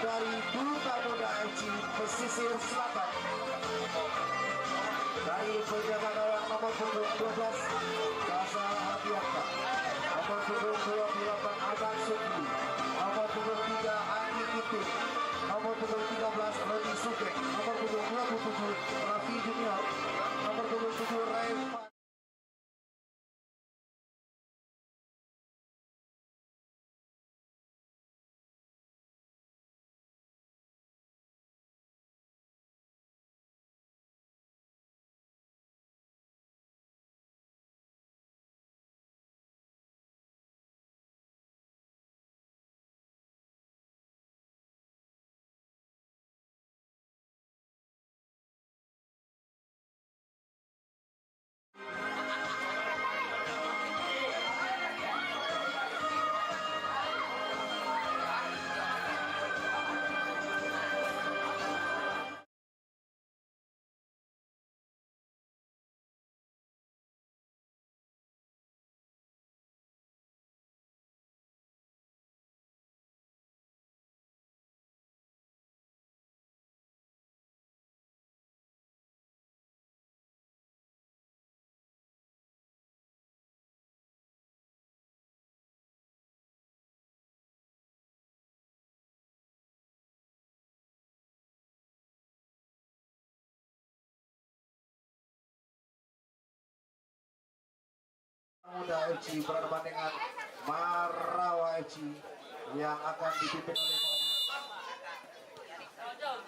dari Duta Muda FC pesisir selatan. Dari penjaga gawang nomor punggung 12 Kasa Habiaka, nomor punggung 28 Abang Sukri, nomor punggung 3 Andi Kitu, nomor punggung 13 Rodi Suke, nomor punggung 27 Raffi Junior, nomor punggung 7 Raif. Muda FC berhadapan dengan Marawa FC yang akan dipimpin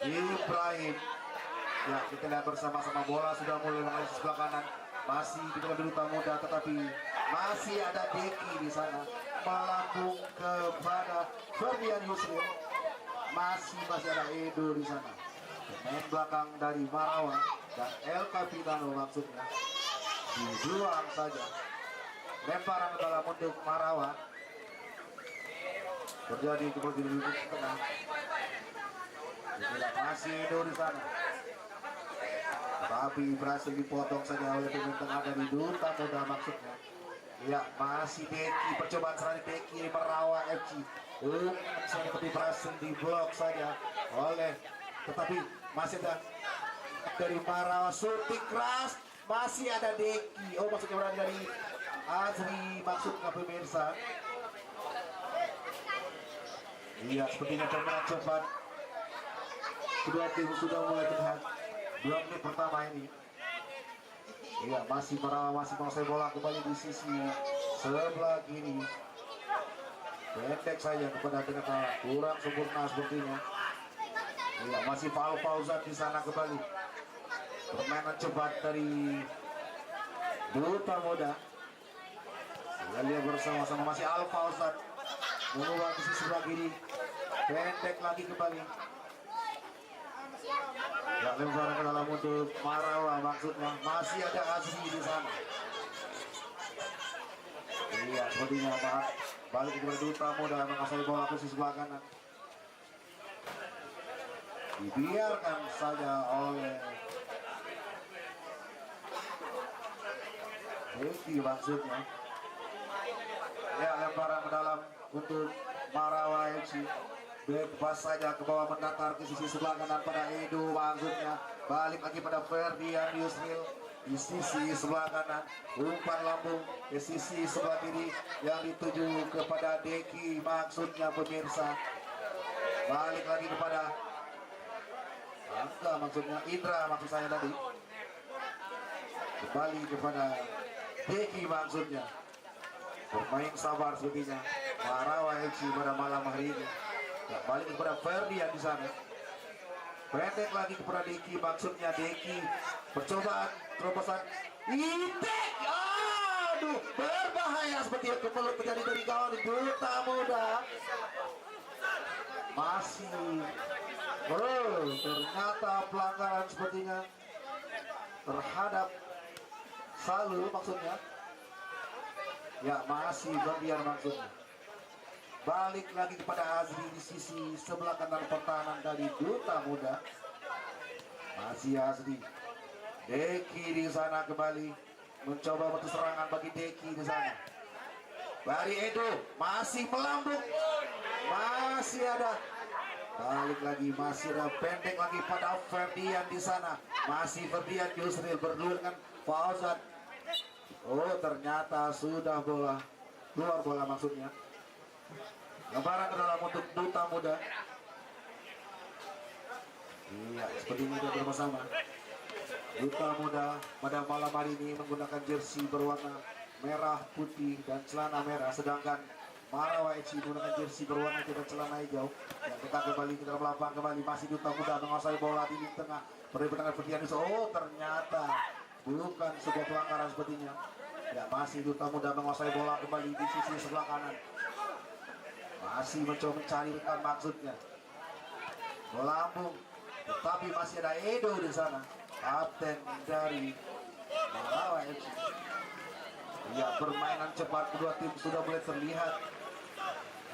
oleh Ibrahim. Ya, kita lihat bersama-sama bola sudah mulai mengalir sebelah kanan. Masih di Duta Muda, tetapi masih ada Deki di sana melambung kepada Ferdian Yusril. Masih ada Edo di sana. Pemain belakang dari Marawa dan El Capitano maksudnya dibuang saja. Lemparan ke dalam untuk Marawa. Terjadi kemudian di tengah. Masih Edo di sana. Tapi berhasil dipotong saja oleh pemain tengah dari Duta Muda maksudnya. Ya, masih Deki, percobaan serangan Deki Marawa FC. Seperti berhasil diblok saja oleh, tetapi masih ada dari Marawa, shooting keras, masih ada Deki. Oh, maksudnya berada dari Azri maksudnya pemirsa. Iya, sepertinya permainan cepat. Kedua tim sudah mulai terlihat 2 menit pertama ini. Iya, masih Marawa masih menguasai bola kembali di sisi sebelah kiri. Pendek saja kepada Denata, kurang sempurna sepertinya. Iya, masih Fauzat di sana kembali. Permainan cepat dari Duta Muda. Kita lihat bersama-sama masih Fauzat mengubah di sisi sebelah kiri. Pendek lagi kembali. Ya, lemparan ke dalam untuk Marawa maksudnya. Masih ada Azri di sana. Iya, sepertinya balik ke Duta Muda menguasai bola ke sisi sebelah kanan. Dibiarkan saja oleh Deki maksudnya. Ya, lemparan ke dalam untuk Marawa FC. Bebas saja ke bawah mendatar ke sisi sebelah kanan pada Edo maksudnya. Balik lagi pada Ferdian Yusril di sisi sebelah kanan. Umpan lambung ke sisi sebelah kiri yang dituju kepada Deki maksudnya pemirsa. Balik lagi kepada Angga maksudnya, Indra maksud saya tadi. Kembali kepada Deki maksudnya. Bermain sabar sepertinya Marawa FC pada malam hari ini. Ya, balik kepada Ferdian di sana. Pendek lagi kepada Deki maksudnya. Deki percobaan terobosan Indek. Aduh, berbahaya seperti yang kembali terjadi dari kawan Duta Muda. Masih ternyata pelanggaran sepertinya terhadap Salu maksudnya. Ya, masih Ferdian maksudnya. Balik lagi kepada Azri di sisi sebelah kanan pertahanan dari Duta Muda. Masih Azri. Deki di sana kembali mencoba batu serangan bagi Deki di sana. Dari Edo masih melambung. Masih ada Balik lagi, masih ada pendek lagi pada Ferdian di sana. Masih Ferdian Yusril berdua dengan Fauzan. Oh, ternyata sudah bola keluar, bola maksudnya. Lemparan ke dalam untuk Duta Muda. Iya, seperti ini kita bersama. Duta Muda pada malam hari ini menggunakan jersey berwarna merah, putih, dan celana merah. Sedangkan Marawa FC menggunakan jersey berwarna hitam dan celana hijau. Dan kita kembali ke dalam lapangan kembali. Masih Duta Muda menguasai bola di lini tengah. Perhimpunan Ferdian. Oh, ternyata bukan sebuah pelanggaran sepertinya. Ya, masih Duta Muda menguasai bola kembali di sisi sebelah kanan. Masih mencoba mencari rekan maksudnya. Bola lambung, tetapi masih ada Edo di sana, kapten dari Marawa FC. Ya, permainan cepat kedua tim sudah mulai terlihat.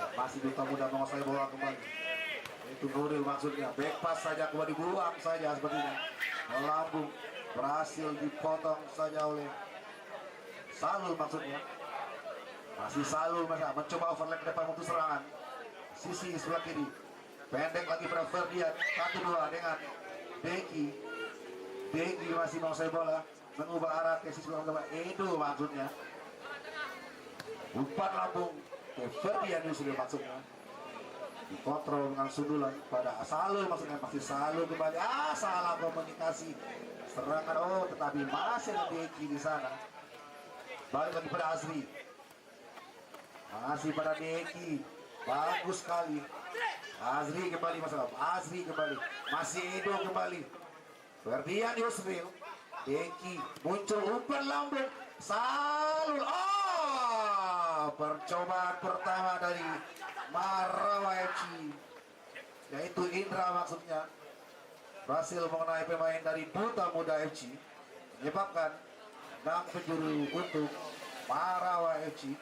Ya, masih Duta Muda menguasai bola kembali. Itu Nuril maksudnya, back pass saja kembali dibuang saja sepertinya. Bola lambung berhasil dipotong saja oleh Salul maksudnya. Masih Salul mencoba overlap ke depan untuk serangan. Sisi sebelah kiri. Pendek lagi pada Ferdian. 1-2 dengan Deki. Deki masih menguasai bola. Mengubah arah ke sisi sebelah Edo maksudnya. Umpan lambung ke Ferdian Yusril maksudnya. Dikontrol dengan sundulan pada Salul maksudnya. Masih Salul kembali. Salah komunikasi. Serangan tetapi masih ada Deki di sana. Balik lagi pada Azri. Masih pada Deki. Bagus sekali. Azri kembali masalah. Azri kembali. Masih Edo kembali. Ferdian Yusril. Deki muncul umpan lambung. Salul. Percobaan pertama dari Marawa FC, yaitu Indra maksudnya, berhasil mengenai pemain dari Duta Muda FC, menyebabkan 6 penjuru untuk Marawa FC.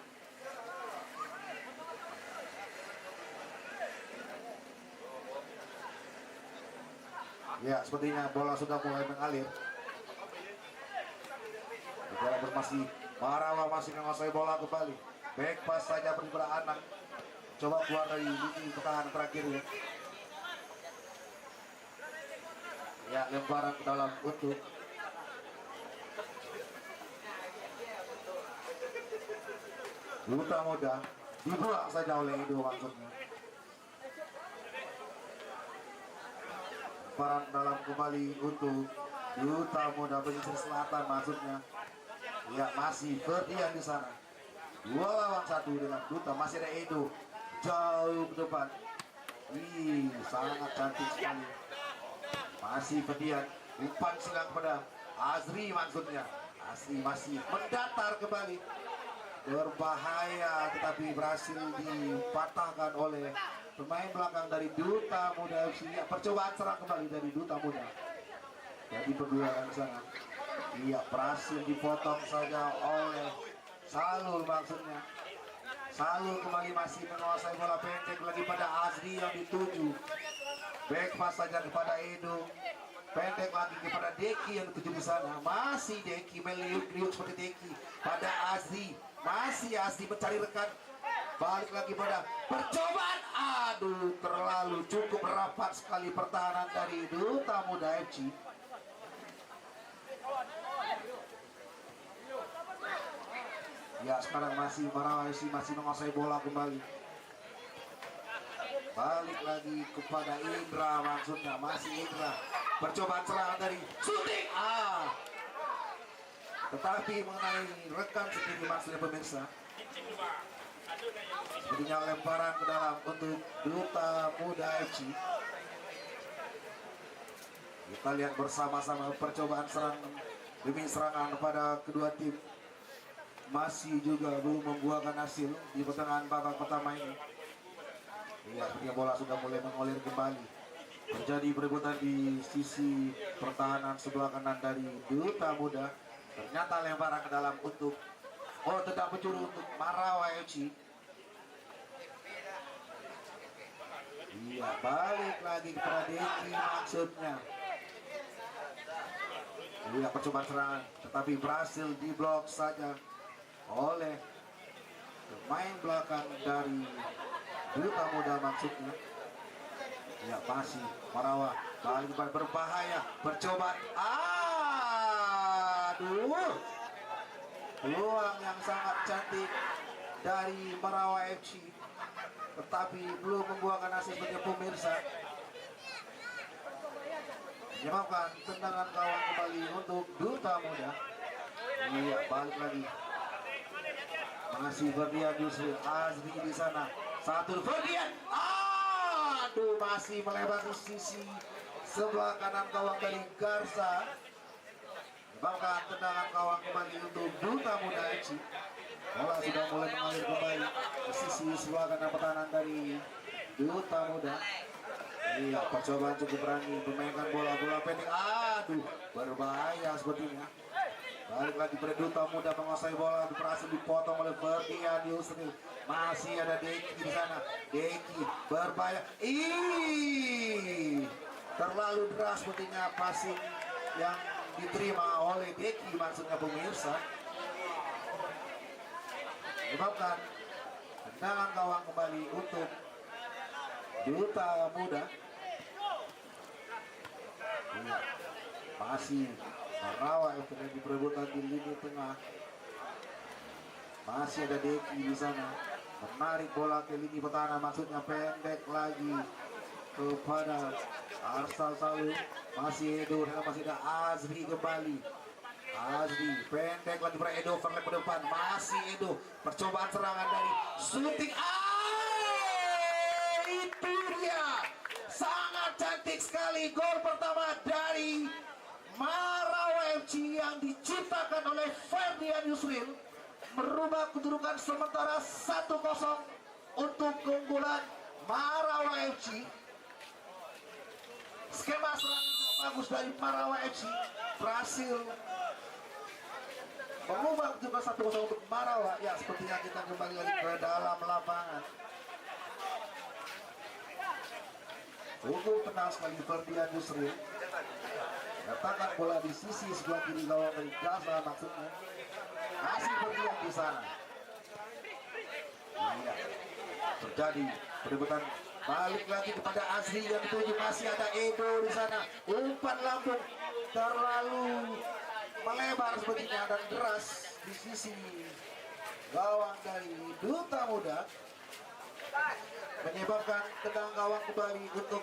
Ya, sepertinya bola sudah mulai mengalir. Bola masih Marawa masih menguasai bola kembali. Back pass saja pada Anak. Coba keluar dari lini pertahanan terakhir ya. Ya, lemparan ke dalam untuk Duta Muda. Dibuang saja oleh Edo maksudnya. Lemparan dalam kembali untuk Duta Muda pesisir selatan maksudnya. Ya, masih Ferdian di sana. 2 lawan 1 dengan Duta. Masih ada Edo jauh ke depan. Sangat cantik sekali. Masih Ferdian. Umpan silang pada Azri maksudnya. Azri masih mendatar kembali. Berbahaya tetapi berhasil dipatahkan oleh pemain belakang dari Duta Muda FC. Ya, percobaan serang kembali dari Duta Muda. Jadi perduaan sana. Iya, berhasil dipotong saja oleh Salul maksudnya. Salul kembali masih menguasai bola, pendek lagi pada Azri yang dituju. Back pass saja kepada Edo. Pendek lagi kepada Deki yang dituju di sana. Masih Deki meliuk-liuk seperti Deki pada Azri. Masih Azri mencari rekan. Balik lagi pada percobaan. Terlalu cukup rapat sekali pertahanan dari Duta Muda FC. Ya, sekarang masih Marawa FC masih menguasai bola kembali. Balik lagi kepada Indra maksudnya. Masih Indra. Percobaan serangan dari shooting. Tetapi mengenai rekan sendiri maksudnya pemirsa. Sepertinya lemparan ke dalam untuk Duta Muda FC. Kita lihat bersama-sama percobaan serangan demi serangan pada kedua tim. Masih juga belum membuahkan hasil di pertengahan babak pertama ini. Ya, sepertinya bola sudah mulai mengalir kembali. Terjadi perebutan di sisi pertahanan sebelah kanan dari Duta Muda. Ternyata lemparan ke dalam untuk tetap mencuri untuk Marawa FC. Iya, balik lagi kepada Deki maksudnya. Iya, percobaan serangan tetapi berhasil diblok saja oleh pemain belakang dari Duta Muda maksudnya. Ya masih Marawa balik berbahaya, percobaan. Aduh, peluang yang sangat cantik dari Marawa FC, tetapi belum membuahkan hasil sebagai pemirsa. Menyebabkan tendangan gawang kembali untuk Duta Muda. Iya, balik lagi. Masih Ferdian Yusril, Azri di sana. Satu Ferdian. Aduh, masih melebar di sisi sebelah kanan gawang dari Garza. Menyebabkan tendangan gawang kembali untuk Duta Muda FC. Bola sudah mulai mengalir kembali di sisi sebelah kanan pertahanan dari Duta Muda. Iya, percobaan cukup berani memainkan bola pendek. Aduh, berbahaya sepertinya. Balik lagi pada Duta Muda menguasai bola, berhasil dipotong oleh Ferdian Yusril. Masih ada Deki di sana. Deki berbahaya. Terlalu deras sepertinya passing yang diterima oleh Deki, maksudnya pemirsa. Menyebabkan tendangan gawang kembali untuk Duta Muda. Iya, masih Marawa yang terjadi perebutan di lini tengah. Masih ada Deki di sana, menarik bola ke lini pertahanan, maksudnya pendek lagi kepada Arsal Salu. Masih Edo, dan masih ada Azri kembali. Azri pendek lagi pada Edo, overlap ke depan. Masih Edo, percobaan serangan dari shooting. Itu dia, sangat cantik sekali gol pertama dari Marawa FC yang diciptakan oleh Ferdian Yusril, merubah kedudukan sementara 1-0 untuk keunggulan Marawa FC. Skema serangan yang bagus dari Marawa FC berhasil mengubah kedudukan 1-0 untuk Marawa. Ya, sepertinya kita kembali lagi ke dalam lapangan. Cukup tenang sekali Ferdian Yusril. Letakkan bola di sisi sebelah kiri gawang dari Gaza, maksudnya masih Ferdian di sana. Iya, terjadi perebutan. Balik lagi kepada Azri yang dituju, masih ada Edo di sana. Umpan lambung terlalu melebar sepertinya dan deras di sisi gawang dari Duta Muda, menyebabkan tendangan gawang kembali untuk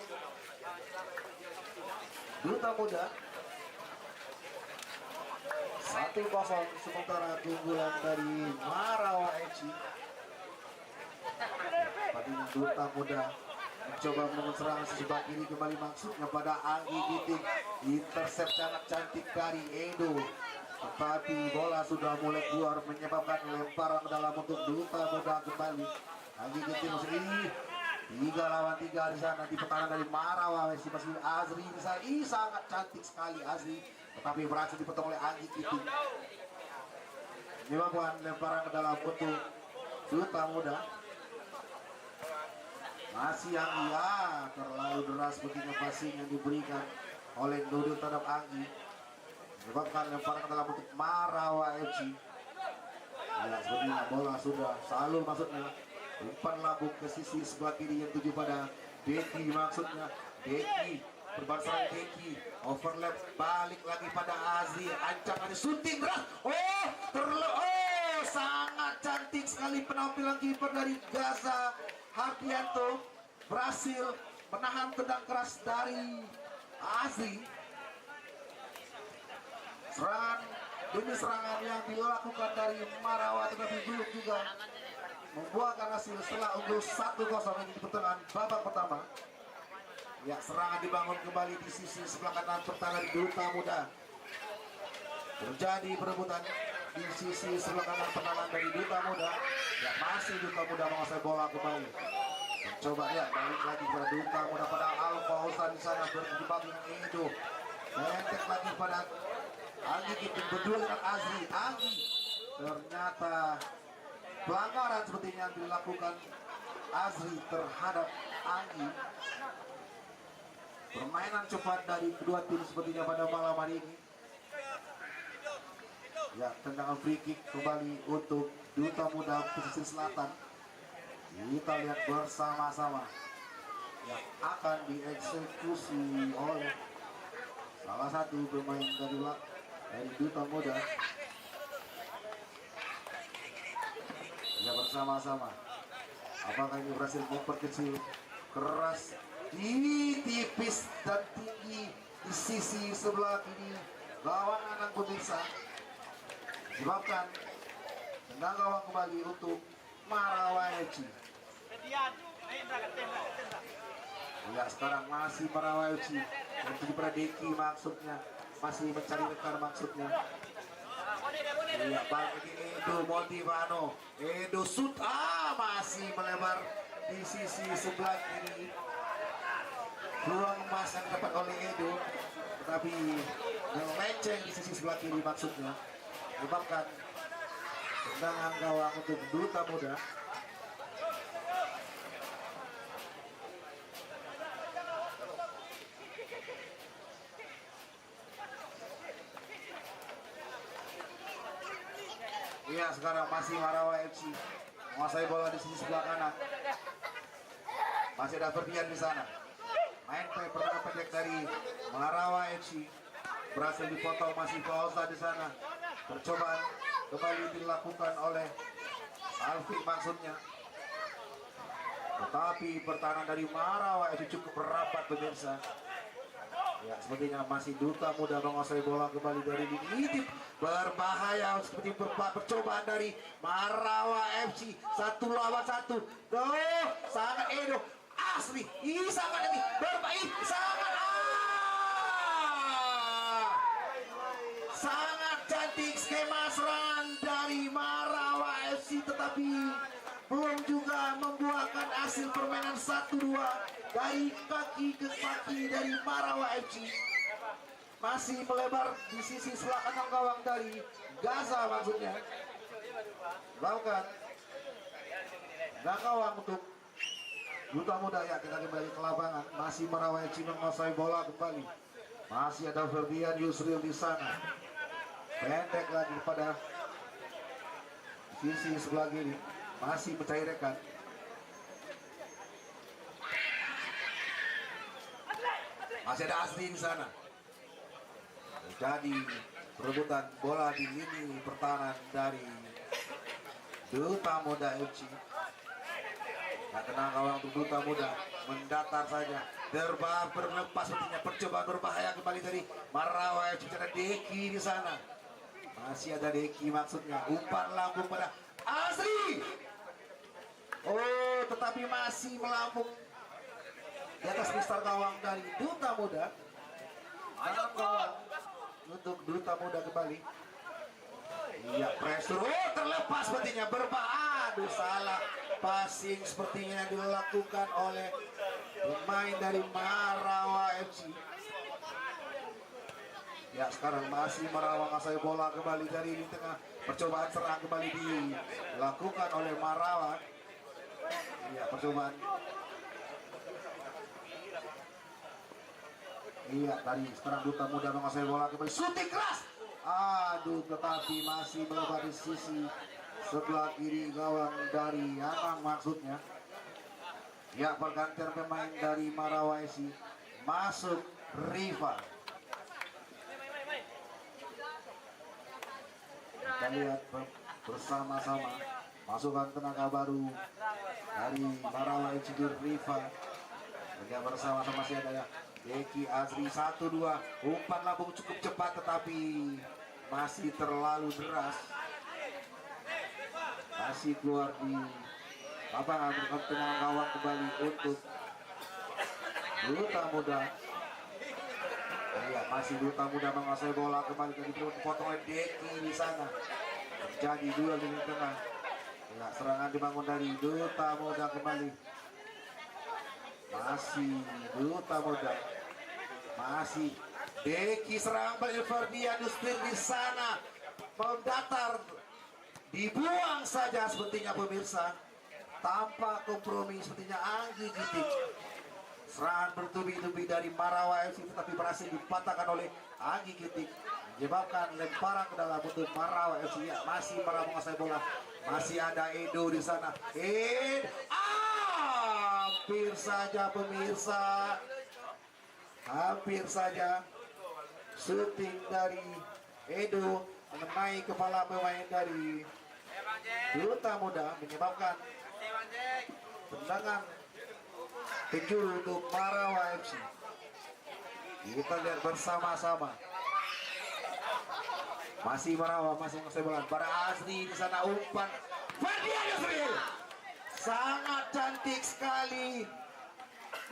Duta Muda. 1-0 sementara keunggulan dari Marawa FC. Tadinya Duta Muda mencoba membangun serangan sebelah kiri kembali, maksudnya pada Anggi Ginting. Intercept sangat cantik dari Edo, tetapi bola sudah mulai keluar, menyebabkan lemparan ke dalam untuk Duta Muda kembali. Anggi Ginting masih 3 lawan 3 di sana di pertahanan dari Marawa. Masih Azri di sana. Sangat cantik sekali Azri, tetapi berhasil dipotong oleh Anggi Ginting. Menyebabkan lemparan ke dalam untuk Duta Muda. Masih Anggi, terlalu deras begini passing yang diberikan oleh Dodo terhadap Anggi, menyebabkan lemparan ke dalam untuk Marawa FC. Ya, sepertinya bola sudah Salul, maksudnya umpan lambung ke sisi sebelah kiri yang tuju pada Deki, maksudnya Deki berbangsa Deki, overlap balik lagi pada Azri, ancaman shooting deras. Sangat cantik sekali penampilan kiper dari Gaza Hardianto, berhasil menahan tendang keras dari Azri. Serangan demi serangan yang dilakukan dari Marawa, tetapi belum juga membuahkan hasil setelah unggul 1-0 ini di pertengahan babak pertama. Ya, serangan dibangun kembali di sisi sebelah kanan pertahanan Duta Muda. Terjadi perebutan di sisi sebelah kanan pertahanan dari Duta Muda. Ya, masih Duta Muda menguasai bola kembali. Coba ya, balik lagi pada Duta Muda pada Alfa Husan di sana, berjebak dengan Edo. Pendek lagi pada Anggi Ginting berdua dengan Azri. Anggi, ternyata pelanggaran sepertinya yang dilakukan Azri terhadap Anggi. Permainan cepat dari kedua tim sepertinya pada malam hari ini. Ya, tendangan free kick kembali untuk Duta Muda pesisir selatan. Kita lihat bersama-sama. yang akan dieksekusi oleh salah satu pemain dari Duta Muda. Ya, bersama-sama. Apakah ini berhasil memperkecil? Keras, tipis dan tinggi di sisi sebelah kiri gawang anak pemirsa. Sebabkan tendang gawang kembali untuk Marawaeci. Ya, sekarang masih Marawaeci untuk Deki maksudnya, masih mencari rekan maksudnya. Iya, bagi Edo Motivano, Edo shoot, masih melebar di sisi sebelah kiri. Peluang emas yang dapat oleh Edo, tetapi yang melenceng di sisi sebelah kiri maksudnya, menyebabkan tendangan gawang untuk Duta Muda. Iya, sekarang masih Marawaeci menguasai bola di sisi sebelah kanan. Masih ada Ferdian di sana. Main pertama pendek dari Marawaeci berhasil dipotong, masih Fauza di sana. Percobaan kembali dilakukan oleh Alfi maksudnya. Tetapi pertahanan dari Marawaeci cukup rapat pemirsa. Ya, sepertinya masih Duta Muda menguasai bola kembali dari ini. Berbahaya seperti percobaan dari Marawaeci. 1 lawan 1. Sangat Edo. Asli. Ini sangat ini. Berbahaya. Sangat. Sangat cantik skema serangan dari Marawaeci. Tetapi belum juga membuahkan hasil permainan 1-2 dari kaki ke kaki dari Marawaeci. Masih melebar di sisi sebelah kanan gawang dari Gaza maksudnya. Bahkan dan gawang untuk Duta Muda. Ya, kita kembali ke lapangan. Masih Marawaeci menguasai bola kembali. Masih ada Ferdian Yusril di sana. Pendek lagi pada sisi sebelah kiri. Masih mencari rekan. Masih ada Asli di sana. Jadi perebutan bola di lini pertahanan dari Duta Muda FC. Nah, tenang gawang untuk Duta Muda, mendatar saja. Berlepas sepertinya, percobaan berbahaya kembali dari Marawaeci. Ada Deki di sana. Masih ada Deki maksudnya. Umpan lambung pada Asli. Tetapi masih melambung di atas mistar gawang dari Duta Muda. Gawang untuk Duta Muda kembali. Iya, pressure. Terlepas sepertinya, berbahaya. Salah passing sepertinya dilakukan oleh pemain dari Marawaeci. Ya, sekarang masih menguasai bola kembali dari di tengah. Percobaan serang kembali dilakukan oleh Marawaeci. Iya, percobaan. Iya, tadi sekarang Duta Muda menguasai bola kembali. Shooting keras. Tetapi masih melebar di sisi sebelah kiri gawang dari Anang maksudnya. Ya, pergantian pemain dari Marawaeci. Masuk Riva. Kita lihat bersama-sama masukan tenaga baru dari Marawaeci di Riva. Juga bersama-sama masih ada ya Deki Azri. 1-2. Umpan lambung cukup cepat tetapi masih terlalu deras. Masih keluar di lapangan tenang gawang kembali untuk Duta Muda. Iya, masih Duta Muda menguasai bola kembali dari potongan Deki di sana. Terjadi duel di tengah. Ya, serangan dibangun dari Duta Muda kembali. Masih Duta Muda. Masih Deki, serang balik Ferdian Yusril di sana. Mendatar, dibuang saja sepertinya pemirsa. Tanpa kompromi sepertinya Anggi Gitik. Serangan bertubi-tubi dari Marawaeci tetapi berhasil dipatahkan oleh Anggi Gitik. Menyebabkan lemparan ke dalam untuk Marawaeci. Ya, masih menguasai bola. Masih ada Edo di sana. hampir saja pemirsa, hampir saja shooting dari Edo mengenai kepala pemain dari Duta Muda, menyebabkan tendangan penjuru untuk Marawa FC. Kita lihat bersama-sama. Masih Marawa, masih menguasai bola. Pada Azri di sana umpan. Ferdian Yusril. Sangat cantik sekali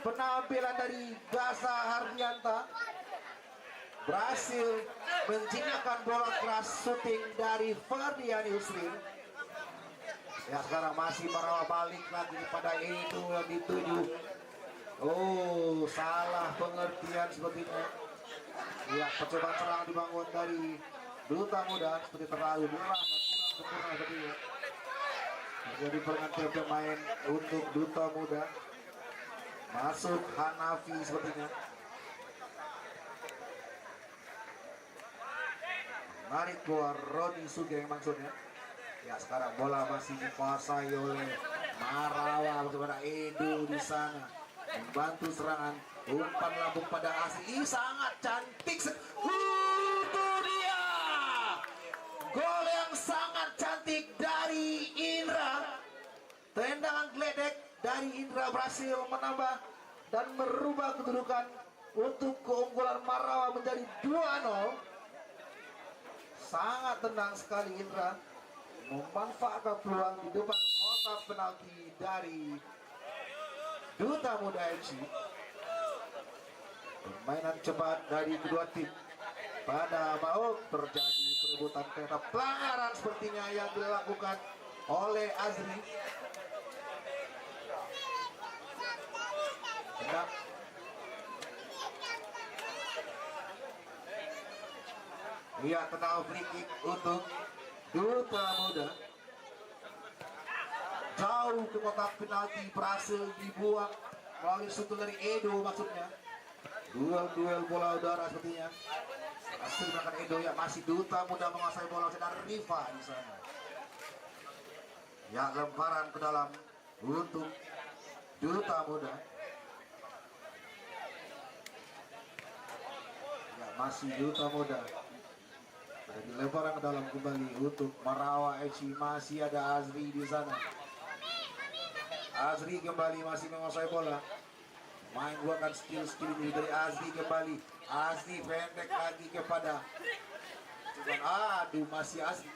penampilan dari Gaza Hardianta. Berhasil menjinakkan bola keras shooting dari Ferdian Yusril. Ya, sekarang masih Marawa balik lagi kepada itu yang dituju. Oh, salah pengertian sepertinya. Ya, percobaan serangan dibangun dari Duta Muda seperti terlalu deras dan kurang sempurna sepertinya. Jadi pergantian pemain untuk Duta Muda. Masuk Hanafi sepertinya. Menarik keluar Roni Sugeng maksudnya. Ya, sekarang bola masih dikuasai oleh Marawa kepada Edo di sana. Membantu serangan, umpan lambung pada Asri. Sangat cantik. Itu dia gol yang sangat cantik dari Indra. Tendangan geledek dari Indra berhasil menambah dan merubah kedudukan untuk keunggulan Marawa menjadi 2-0. Sangat tenang sekali Indra memanfaatkan peluang di depan kotak penalti dari Duta Muda FC. Permainan cepat dari kedua tim pada mau terjadi perebutan kereta pelanggaran sepertinya yang dilakukan oleh Azri. Sedap. Iya, tenang free kick untuk Duta Muda. Jauh ke kotak penalti berhasil dibuang melalui shooting dari Edo maksudnya. Duel bola udara sepertinya. Hasil makan Edo ya, masih Duta Muda menguasai bola sedang Riva di sana. Ya, lemparan ke dalam untuk Duta Muda. Ya, masih Duta Muda. Ada lemparan ke dalam kembali untuk Marawa FC. Masih ada Azri di sana. Azri kembali masih menguasai bola. Main buahkan skill ini dari Azri kembali. Azri pendek lagi kepada. Aduh, masih Azri.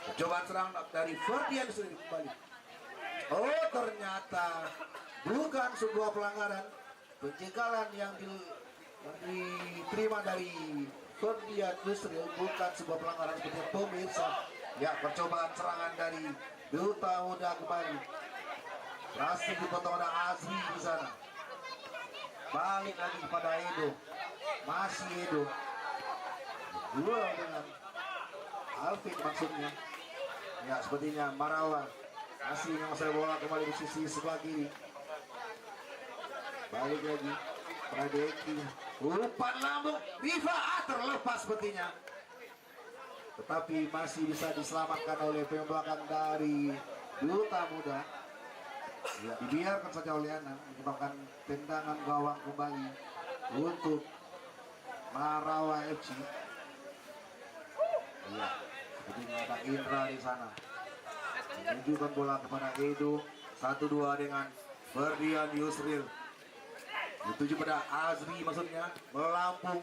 Percobaan serang dari Ferdian sudah kembali. Oh, ternyata bukan sebuah pelanggaran. Pencegahan yang diterima dari Ferdian Yusril bukan sebuah pelanggaran seperti pemirsa. Ya, percobaan serangan dari Duta Muda kembali. Berhasil dipotong oleh Azri di sana. Balik lagi kepada Edo. Masih Edo. Duel dengan Alvin maksudnya. Ya, sepertinya Marawa masih menguasai bola kembali di sisi sebelah kiri. Balik lagi pada Deki. Umpan lambung Riva terlepas sepertinya. Tetapi masih bisa diselamatkan oleh pemain belakang dari Duta Muda. Ya, dibiarkan saja oleh Anang, menyebabkan tendangan gawang kembali untuk Marawa FC. Ya, sepertinya ada Indra di sana. Menunjukkan bola kepada Edo. 1-2 dengan Ferdian Yusril. Dituju pada Azri maksudnya. Melambung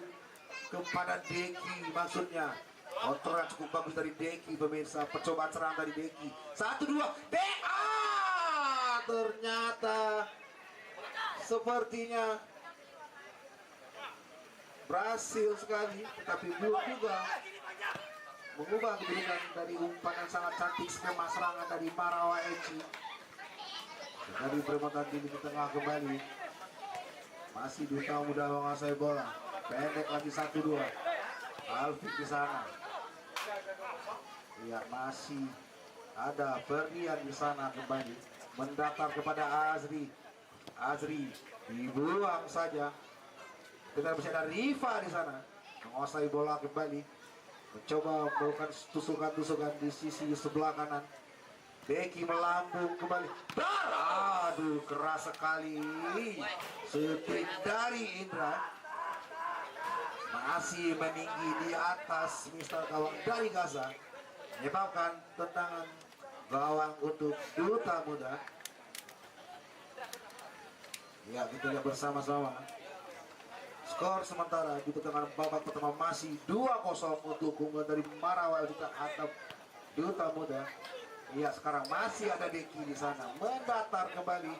kepada Deki maksudnya. Kontrol yang cukup bagus dari Deki pemirsa. Percobaan serang dari Deki. 1-2 ternyata sepertinya berhasil sekali, tetapi belum juga mengubah kedudukan dari umpan yang sangat cantik skema serangan dari Marawa FC. Dari perempuan di tengah kembali. Masih Duta Muda menguasai bola. Pendek lagi 1-2. Alvin di sana. Ya, masih ada Ferdian di sana kembali. Mendatar kepada Azri. Azri dibuang saja. Kita bisa ada Riva di sana. Menguasai bola kembali. Mencoba melakukan tusukan-tusukan di sisi sebelah kanan. Becky melambung kembali. Aduh, keras sekali. Shooting dari Indra. Masih meninggi di atas Mister gawang dari Gaza. Menyebabkan tendangan gawang untuk Duta Muda. Ya, kita lihat bersama-sama. Skor sementara di pertengahan babak pertama masih 2-0 untuk keunggulan dari Marawa Duta atap Duta Muda. Iya, sekarang masih ada Deki di sana mendatar kembali.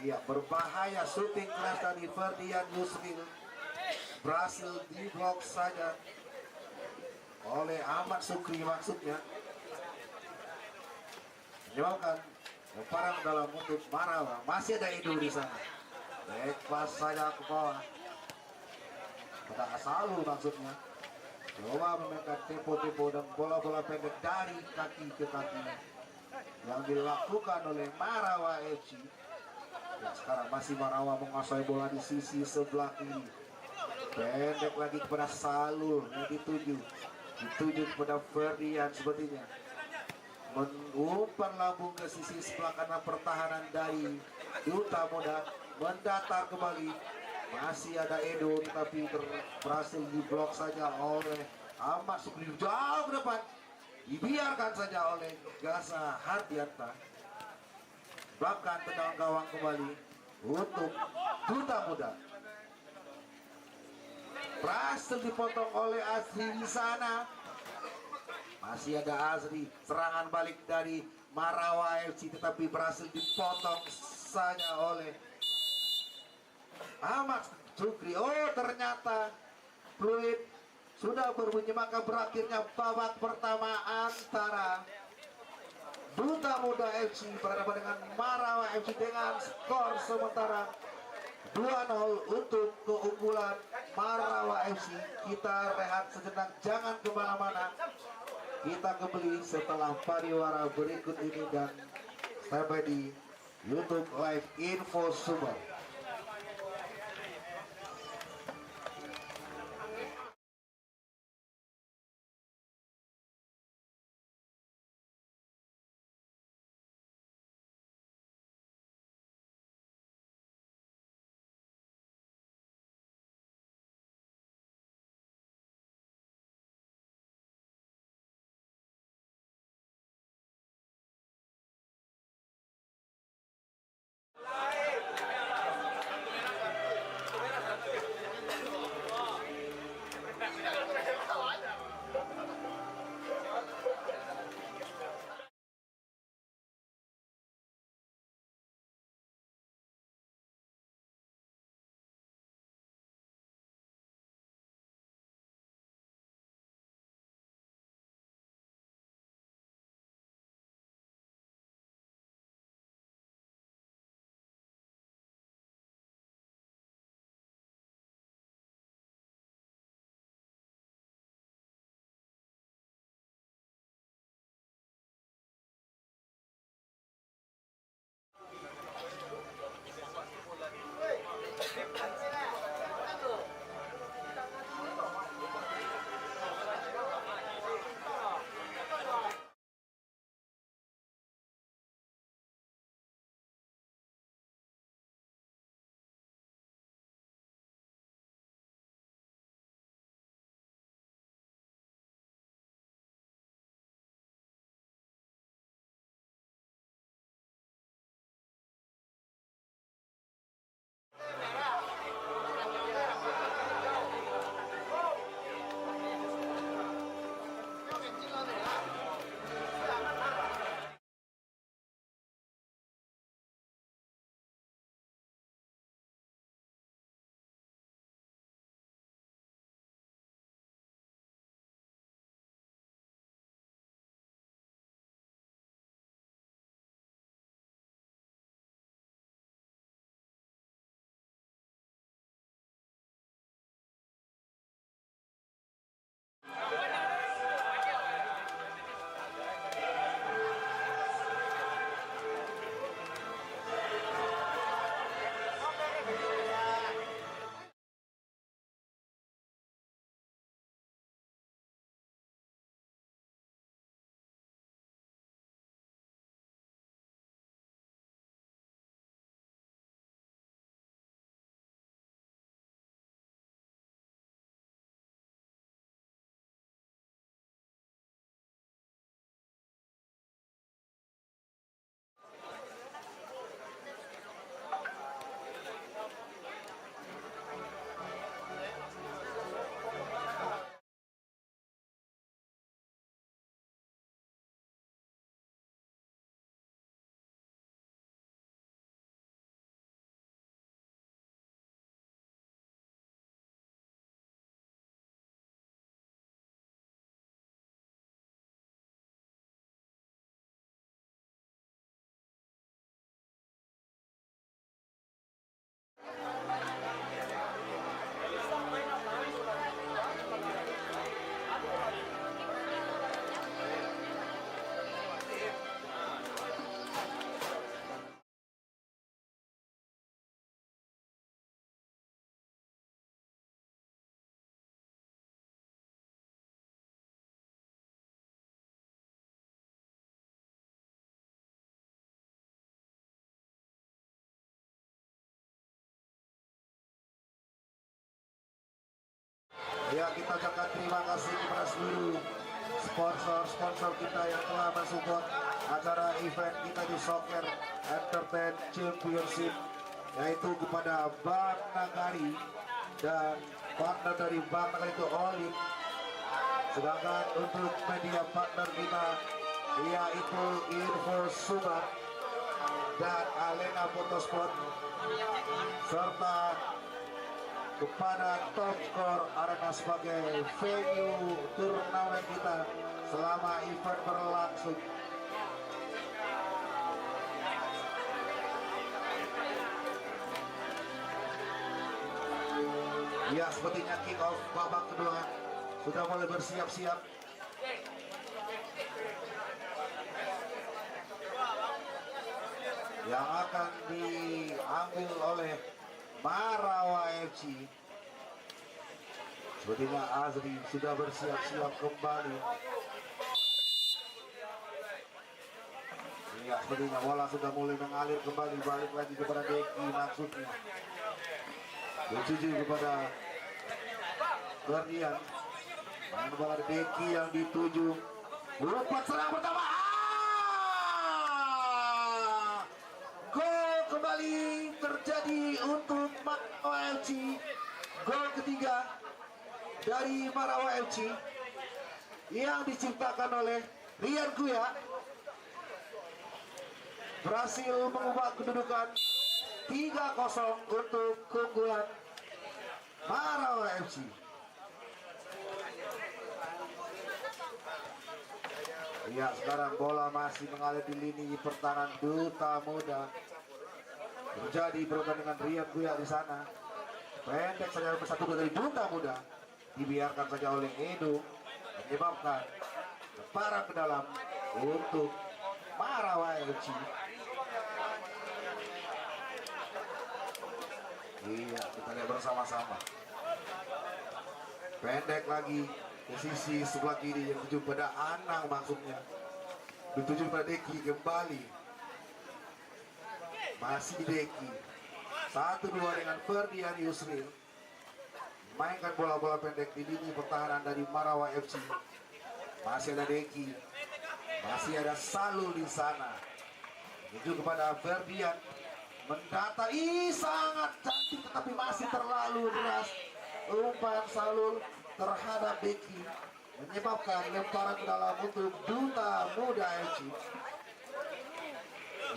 Iya, berbahaya shooting keras dari Ferdian Yusril. Berhasil diblok saja oleh Ahmad Sukri maksudnya. Menyebabkan lemparan dalam untuk Marawa. Masih ada Edo di sana. Lepas saja ke bawah. Pada Asalu maksudnya. Coba memainkan tempo-tempo dan bola-bola pendek dari kaki ke kaki yang dilakukan oleh Marawa FC. Ya, sekarang masih Marawa menguasai bola di sisi sebelah kiri. Pendek lagi kepada Salul yang dituju kepada Ferdian sepertinya. Mengumpan lambung ke sisi sebelah kanan pertahanan dari Duta Muda. Mendatar kembali. Masih ada Edo tetapi berhasil diblok saja oleh Ahmad Sukri jauh ke depan. Dibiarkan saja oleh Gaza Hardianta. Bahkan tendangan gawang kembali untuk Duta Muda. Berhasil dipotong oleh Azri di sana. Masih ada Azri. Serangan balik dari Marawa FC tetapi berhasil dipotong saja oleh Ahmad Sukri. Oh, ternyata fluid sudah berbunyi, maka berakhirnya babak pertama antara Duta Muda FC berhadapan dengan Marawa FC dengan skor sementara 2-0 untuk keunggulan Marawa FC. Kita rehat sejenak, jangan kemana-mana. Kita kembali setelah pariwara berikut ini dan sampai di YouTube Live Info Sumber. Ya, kita ucapkan terima kasih kepada seluruh sponsor kita yang telah mensupport acara event kita di Soccer Entertain Championship, yaitu kepada Bank Nagari dan partner dari Bank Nagari itu Olim. Sedangkan untuk media partner kita yaitu Info Sumbar dan Alena Fotosport, serta kepada Top Score Arena sebagai venue turnamen kita selama event berlangsung. Ya, sepertinya kick off babak kedua sudah mulai bersiap-siap. Yang akan diambil oleh Marawa FC. Sepertinya Azri sudah bersiap-siap kembali. Ya, sepertinya bola sudah mulai mengalir kembali, balik lagi kepada Deki maksudnya. Dituju kepada Guardian. Main bola Deki yang dituju. Umpan serang pertama. Gol kembali terjadi untuk Marawa FC. Gol ketiga dari Marawa FC yang diciptakan oleh Rian Kuya berhasil mengubah kedudukan 3-0 untuk keunggulan Marawa FC. Ya, sekarang bola masih mengalir di lini pertahanan Duta Muda. Terjadi pertandingan Rian Kuya di sana. Pendek saja bersatu dari Duta Muda. Dibiarkan saja oleh Edo, menyebabkan lemparan ke dalam untuk Marawa FC. Iya, kita lihat bersama-sama. Pendek lagi ke sisi sebelah kiri yang dituju pada Anang maksudnya. Dituju pada Deki kembali. Masih Deki. 1-2 dengan Ferdian Yusril. Mainkan bola-bola pendek di lini pertahanan dari Marawa FC. Masih ada Deki. Masih ada Salul di sana. Menuju kepada Ferdian. Mendata, sangat cantik tetapi masih terlalu deras. Umpan Salul terhadap Deki menyebabkan lemparan ke dalam untuk Duta Muda FC.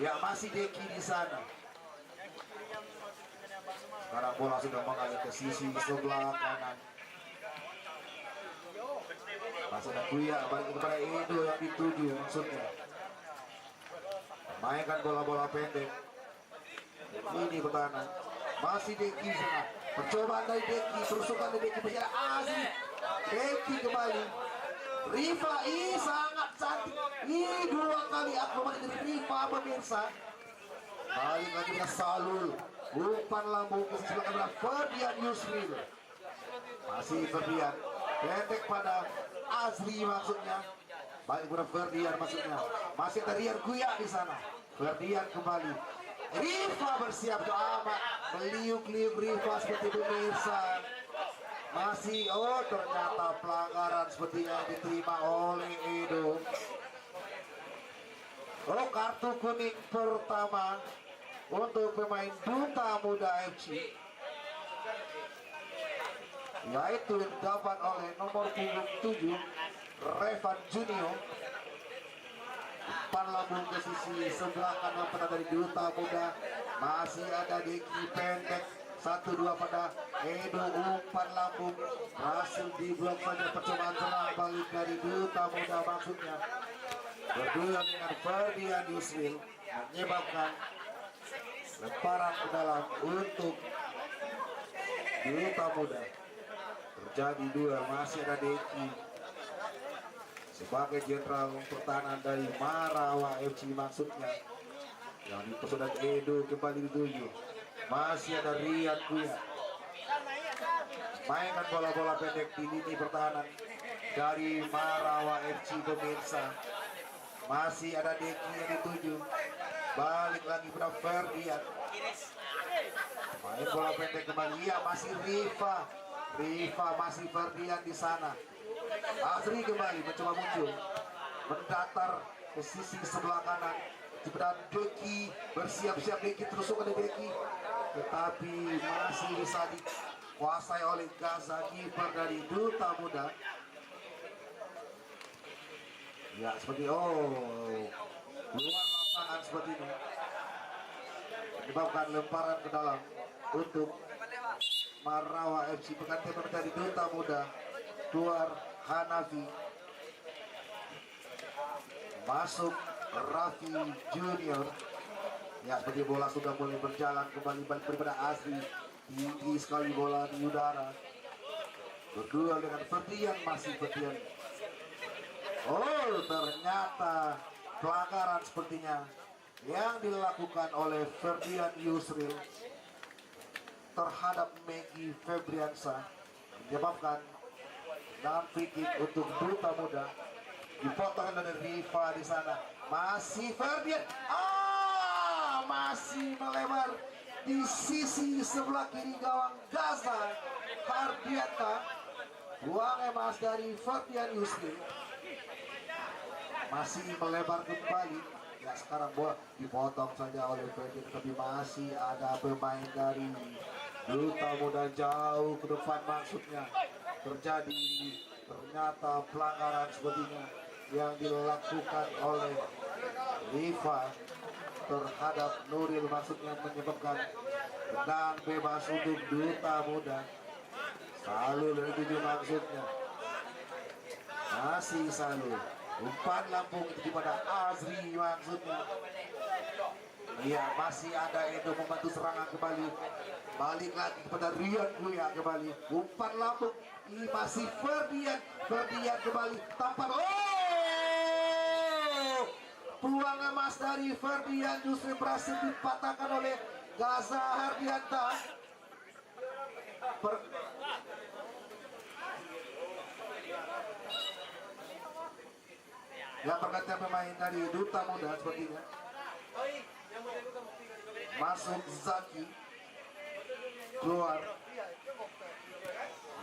Ya, masih Deki di sana. Sekarang bola sudah mengalir ke sisi sebelah kanan. Masih ada Kuya, balik kepada Edo yang dituju maksudnya. Mainkan bola-bola pendek. Ini pertahanan. Masih Deki sana. Percobaan dari Deki, terusukan dari Deki berjalan Aziz. Deki kembali. Riva, sangat cantik. Dua kali akrobat dari Riva pemirsa. Balik lagi ke Salul. Umpan lambung ke sebelah kanan Ferdian Yusril. Masih Ferdian. Pendek pada Azri maksudnya. Balik kepada Ferdian maksudnya. Masih ada Rian Kuya di sana. Ferdian kembali. Riva bersiap amat. Meliuk-liuk Riva seperti pemirsa. Masih, ternyata pelanggaran seperti yang diterima oleh Edo. Kartu kuning pertama untuk pemain Duta Muda FC, yaitu didapat oleh nomor punggung 7 Revan Junior. Umpan lambung ke sisi sebelah kanan pada dari Duta Muda. Masih ada Deki pendek 1-2 pada Edo. Umpan lambung berhasil diblok saja percobaan serang balik dari Duta Muda maksudnya. Berdua dengan Ferdian Yusril menyebabkan lemparan ke dalam untuk Duta Muda. Terjadi dua, masih ada Deki sebagai jenderal pertahanan dari Marawa FC maksudnya. Yang dipersodai Edo kembali dituju. Masih ada Rian Kuya. Mainkan bola-bola pendek di lini pertahanan dari Marawa FC pemirsa. Masih ada Deki yang dituju. Balik lagi pada Ferdian. Main bola pendek kembali. Masih Riva. Riva masih Ferdian di sana. Azri kembali mencoba muncul, mendatar ke sisi sebelah kanan. Kemudian Deki bersiap-siap, Deki terusuk ke Deki, tetapi masih bisa dikuasai oleh Gaza, kiper dari Duta Muda. Ya seperti luar lapangan seperti ini, menyebabkan lemparan ke dalam untuk Marawa FC. Pengganti dari Duta Muda keluar Hanafi, masuk Raffi Junior. Ya seperti bola sudah mulai berjalan kembali balik daripada Azri. Tinggi sekali bola di udara, berdua dengan Ferdian, masih Ferdian. Ternyata pelanggaran sepertinya yang dilakukan oleh Ferdian Yusril terhadap Megi Febriansa, menyebabkan dan free kick untuk Duta Muda. Dipotong dari Riva di sana. Masih Ferdian. Masih melebar di sisi sebelah kiri gawang Gaza Hardianta. Buang emas dari Ferdian Yusril. Masih melebar kembali. Ya sekarang bola dipotong saja oleh Ferdian, tapi masih ada pemain dari Duta Muda jauh ke depan, maksudnya terjadi ternyata pelanggaran sepertinya yang dilakukan oleh Riva terhadap Nuril, maksudnya menyebabkan tendangan bebas untuk Duta Muda. Selalu dari 7 maksudnya, masih selalu umpan lambung kepada Azri maksudnya. Iya, masih ada Edo membantu serangan kembali. Balik lagi kepada Rian Buya kembali. Umpan lambung. Ini masih Ferdian kembali. Tampar. Peluang emas dari Ferdian justru berhasil dipatahkan oleh Gaza Hardianta. Yang pergantian pemain dari Duta Muda sepertinya. Masuk Zaki, keluar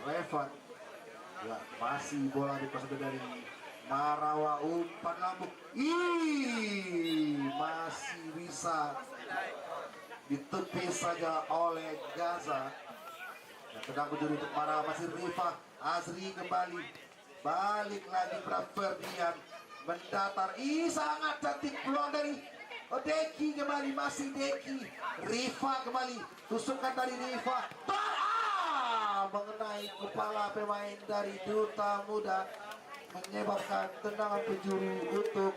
Revan. Ya, masih bola dikuasai dari Marawa, umpan lambung. Masih bisa ditepis saja oleh Gaza. Yang sedang berjuru untuk Marawa, masih Riva. Azri kembali, balik lagi pada Ferdian, mendatar. Sangat cantik peluang dari Deki kembali, masih Deki. Riva kembali, tusukan dari Riva. Mengenai kepala pemain dari Duta Muda, menyebabkan tendangan penjuru untuk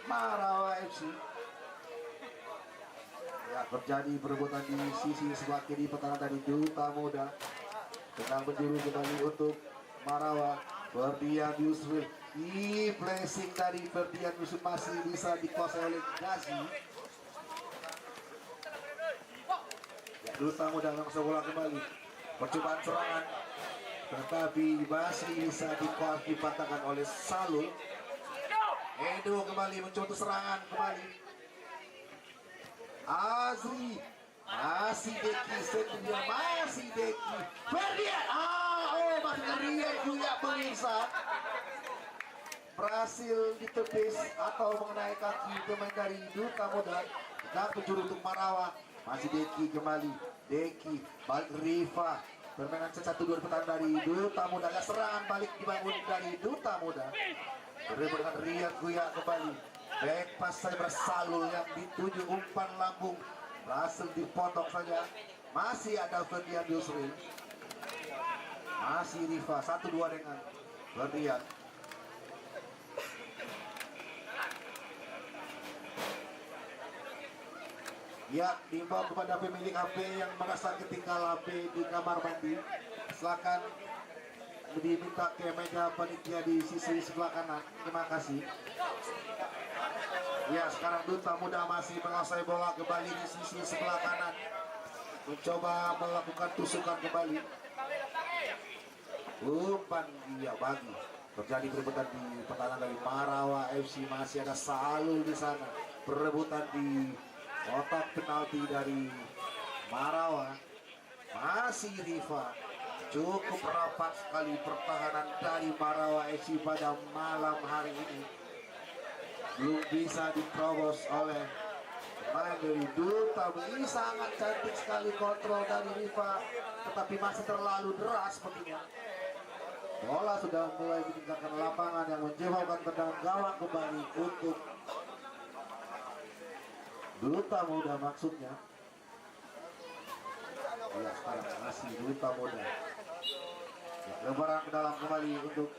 Marawa FC. Ya, terjadi perebutan di sisi sebelah kiri pertahanan dari Duta Muda. Tendangan penjuru kembali untuk Marawa. Ferdian Yusril. Blessing dari Ferdian Yusril masih bisa dikuasai oleh Gazi. Ya, Duta Muda langsung bola kembali. Percobaan serangan, tetapi masih bisa dipatahkan oleh Salul. Edo kembali mencoba serangan kembali. Azri, masih Deki sendirian, masih Deki. Ferdian, masih Rian juga pemirsa. Berhasil ditepis atau mengenai kaki pemain dari Duta Muda. Dan penjuru untuk Marawa, masih Deki kembali. Deki, balik Riva. Permainan 1-2 pertahanan dari Duta Muda. Serangan balik dibangun dari Duta Muda. Berhubung dengan Rian Guya kembali. Back pass saya bersalul yang dituju umpan lambung. Berhasil dipotong saja. Masih ada Ferdian Yusril. Masih Riva. 1-2 dengan Ferdian. Ya, diimbau kepada pemilik HP yang merasa ketinggalan HP di kamar mandi, silakan diminta ke meja panitia di sisi sebelah kanan. Terima kasih. Ya, sekarang Duta Muda masih menguasai bola kembali di sisi sebelah kanan, mencoba melakukan tusukan kembali. Umpan dia bagi. Terjadi perebutan di pertahanan dari Marawa FC. Masih ada Salul di sana. Perebutan di kotak penalti dari Marawa. Masih Riva. Cukup rapat sekali pertahanan dari Marawa FC pada malam hari ini. Belum bisa diterobos oleh pemain dari Duta. Ini sangat cantik sekali kontrol dari Riva, tetapi masih terlalu deras sepertinya. Bola sudah mulai ditinggalkan lapangan yang menjauhkan tendangan gawang kembali untuk Duta Muda maksudnya. Ya, sekarang masih Duta Muda. Ya, lebaran ke dalam kembali untuk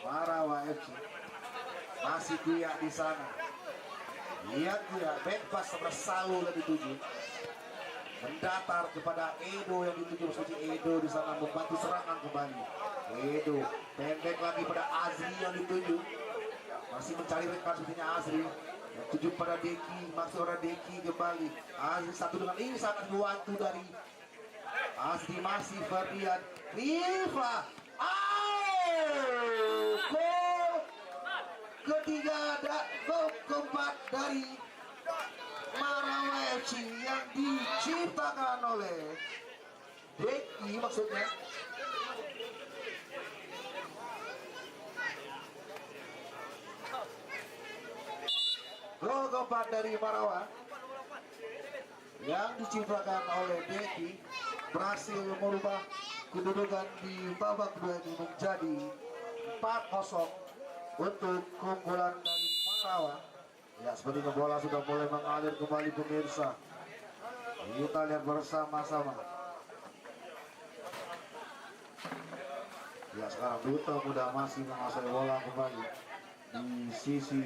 Marawa FC. Masih Kuya di sana. Lihat Kuya, back pass bersalur yang dituju. Mendatar kepada Edo yang dituju, seperti Edo di sana membantu serangan kembali. Edo pendek lagi pada Azri yang dituju. Masih mencari rekan sepertinya Azri. Yang tuju pada Deki, maksud orang Deki kembali. Azri satu dengan ini sangat membantu dari Azri, masih Ferdian. Riva. Gol ketiga, gol keempat dari Marawa FC yang diciptakan oleh Deki maksudnya. Gol keempat dari Marawa yang diciptakan oleh Deki berhasil merubah kedudukan di babak kedua ini menjadi 4-0 untuk keunggulan dari Marawa. Ya, sepertinya bola sudah mulai mengalir kembali pemirsa. Kita lihat bersama-sama. Ya, sekarang Duta Muda masih menguasai bola kembali di sisi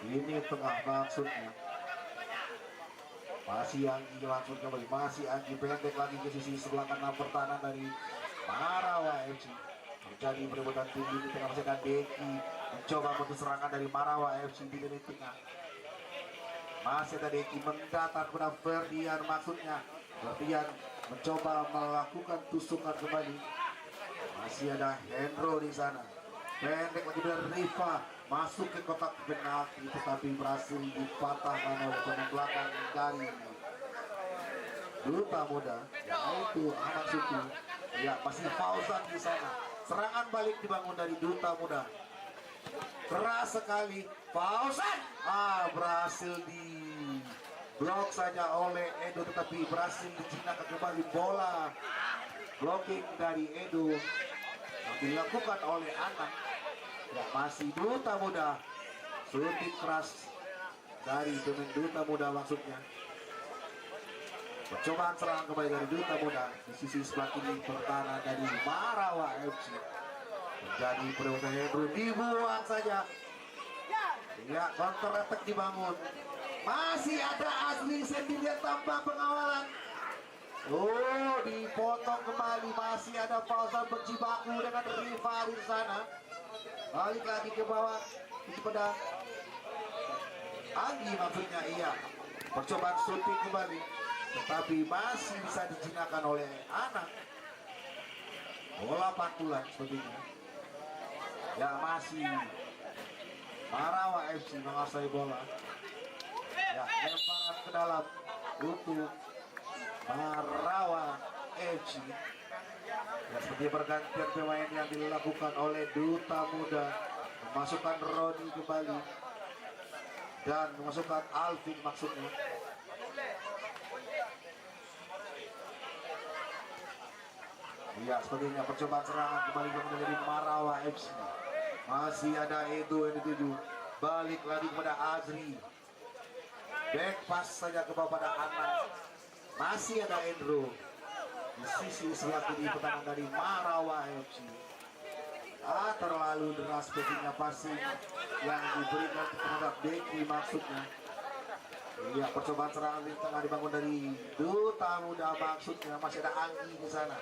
ini tengah maksudnya. Masih Anggi langsung kembali, masih Anggi pendek lagi ke sisi sebelah kanan pertahanan dari Marawa FC. Terjadi perebutan tinggi di tengah, masih ada Deki mencoba untuk serangan dari Marawa FC di lini tengah. Masih ada Deki mendatar kepada Ferdian maksudnya. Ferdian mencoba melakukan tusukan kembali. Masih ada Hendro di sana. Pendek lagi dari Riva masuk ke kotak penalti, tetapi berhasil dipatahkan oleh pemain belakang dari Duta Muda, yaitu Ahmad Suki. Ya, masih Fauzan di sana. Serangan balik dibangun dari Duta Muda. Keras sekali Fauzan. Berhasil di blok saja oleh Edo, tetapi berhasil dijinakkan kembali bola. Blocking dari Edo yang dilakukan oleh Anang. Ya, masih Duta Muda. Suntik keras dari pemain Duta Muda maksudnya. Percobaan serangan kembali dari Duta Muda di sisi sebelah kiri pertahanan dari Marawa FC. Menjadi perebutan Hendro dibuang saja. Ya, counter attack dibangun. Masih ada Azli sendirian tanpa pengawalan. Dipotong kembali. Masih ada Fauzan berjibaku dengan Riva di sana. Balik lagi ke bawah kepada Anggi maksudnya. Iya, percobaan shooting kembali, tetapi masih bisa dijinakan oleh Anang. Bola pantulan sepertinya. Ya, masih Marawa FC menguasai bola. Ya, lemparan ke dalam untuk Marawa FC. Ya, seperti pergantian pemain yang dilakukan oleh Duta Muda, memasukkan Roni kembali dan memasukkan Alvin maksudnya. Ya, sepertinya percobaan serangan kembali menjadi Marawa FC. Masih ada Edo yang dituju, balik lagi kepada Azri. Back pass saja ke bawah pada Anang. Masih ada Endro di sisi sebelah kiri pertahanan dari Marawa FC. Terlalu deras sepertinya passing yang diberikan terhadap Deki maksudnya. Iya, percobaan serangan di tengah dibangun dari Duta Muda maksudnya. Masih ada Anggi di sana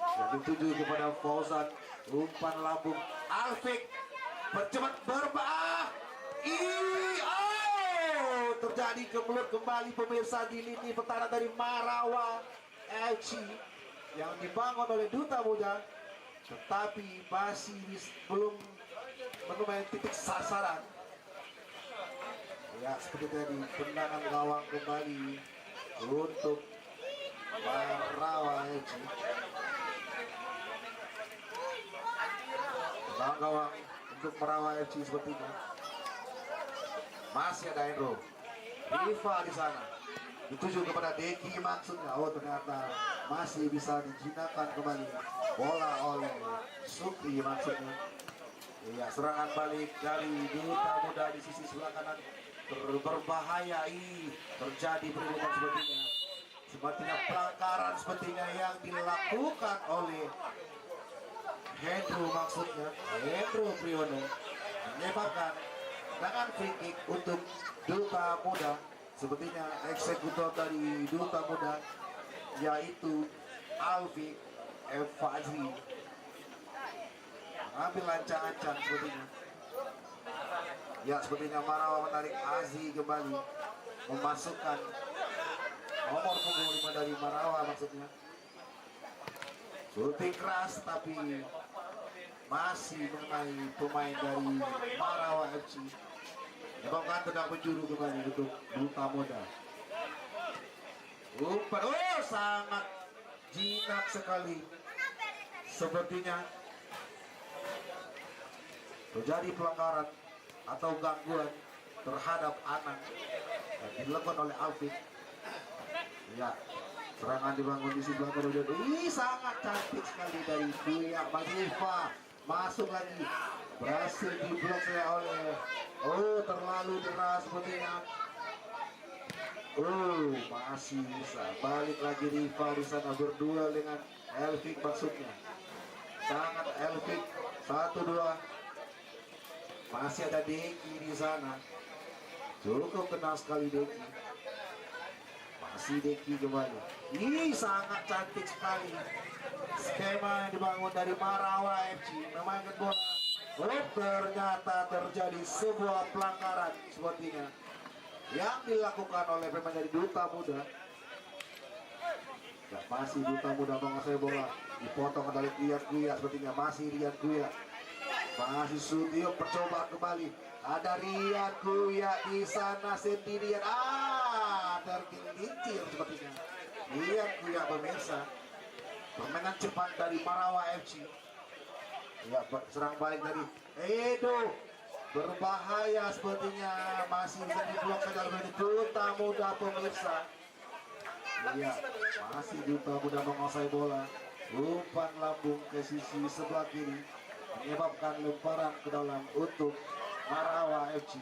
yang dituju kepada Fauzan. Umpan lambung Alfik bercepat terjadi kemelut kembali pemirsa di lini pertahanan dari Marawa FC yang dibangun oleh Duta Muda, tetapi masih belum menemui titik sasaran. Ya, seperti tadi tendangan gawang kembali untuk Marawa FC. gawang untuk Marawa FC sepertinya. Masih ada Endro, Riva di sana, dituju kepada Deki maksudnya. Oh ternyata masih bisa dijinakan kembali bola oleh Sukri maksudnya. Iya, serangan balik dari Duta Muda di sisi sebelah kanan berbahaya. Terjadi peributan sepertinya pelanggaran sepertinya yang dilakukan oleh Hendro maksudnya. Hendro Priyono menyebabkan dengan free kick untuk Duta Muda. Sepertinya eksekutor dari Duta Muda yaitu Alfi Fajri ambil lancang-lancang sepertinya. Ya, sepertinya Marawa menarik Azi kembali, memasukkan nomor punggung 5 dari Marawa maksudnya. Shooting keras tapi masih mengenai pemain dari Marawa FC. Menyebabkan tenang penjuru kembali untuk Duta Muda. Sangat jinak sekali. Sepertinya terjadi pelanggaran atau gangguan terhadap Anang yang dilakukan oleh Alvin. Ya, serangan dibangun di sebelah kanan. Sangat cantik sekali dari Kuya Mazifa. Masuk lagi, berhasil diblok oleh terlalu deras sepertinya. Masih bisa balik lagi Riva di sana berdua dengan Elvik maksudnya. Sangat Elvik 1-2. Masih ada Deki di sana. Cukup kenal sekali Deki. Masih Deki kembali. Sangat cantik sekali skema yang dibangun dari Marawa FC memainkan bola. Ternyata terjadi sebuah pelanggaran sepertinya yang dilakukan oleh pemain dari Duta Muda. Ya, masih Duta Muda menguasai bola, dipotong dari Riyad Guya sepertinya. Masih Riyad Guya, masih Sutio percoba kembali. Ada Riyad Guya di sana sendirian. Tergelincir sepertinya Riyad Guya pemirsa. Permainan cepat dari Marawa FC. Ya, serang balik dari Edo, berbahaya sepertinya, masih bisa diblok saja oleh Duta Muda pemirsa. Iya, masih Duta Muda menguasai bola. Umpan lambung ke sisi sebelah kiri menyebabkan lemparan ke dalam untuk Marawa FC.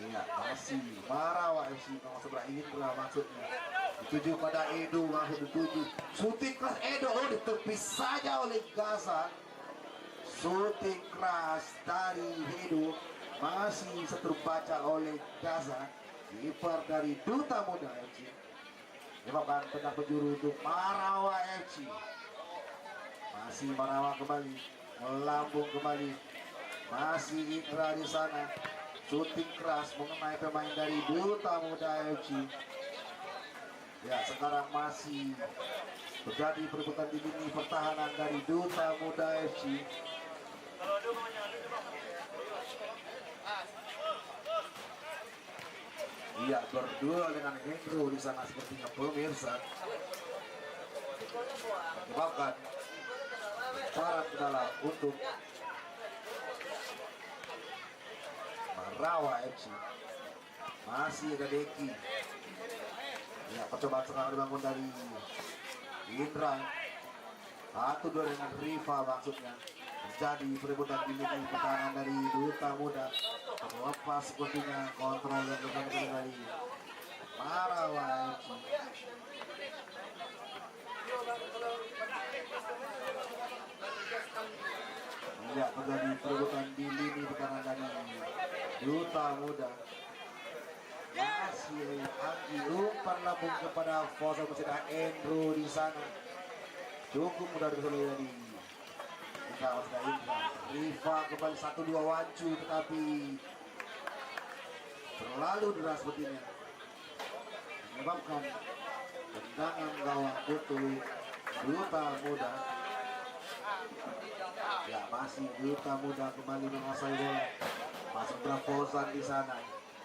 Iya, masih Marawa FC nomor sebelah Indra maksudnya. Dituju pada Edo, langsung dituju. Shooting keras Edo, ditepis saja oleh Gaza. Shooting keras dari Edo masih terbaca oleh Gaza. Kiper dari Duta Muda FC. Menyebabkan tengah penjuru untuk Marawa FC. Masih Marawa kembali, melambung kembali. Masih Indra di sana. Shooting keras mengenai pemain dari Duta Muda FC. Ya, sekarang masih terjadi perebutan di lini pertahanan dari Duta Muda FC. Iya, berdua dengan Hendro di sana sepertinya pemirsa. Menyebabkan paran ke dalam untuk Marawa FC. Masih ada Deki. Ya, percobaan serangan dibangun dari Indra. 1-2 dengan Riva maksudnya. Terjadi perebutan di lini pertahanan dari Duta Muda. Terlepas sepertinya kontrol yang dilakukan dari Marawa FC. Ya, terjadi perebutan di lini pertahanan dari Duta Muda. Masih Anggi, umpan lambung kepada Fosa Mesida Endro di sana. Cukup mudah diselesaikan dari Indra. Riva kembali 1-2 wancu, tetapi terlalu deras sepertinya menyebabkan tendangan gawang untuk Duta Muda. Ya, masih Duta Muda kembali menguasai bola. Masuk Bravosan di sana.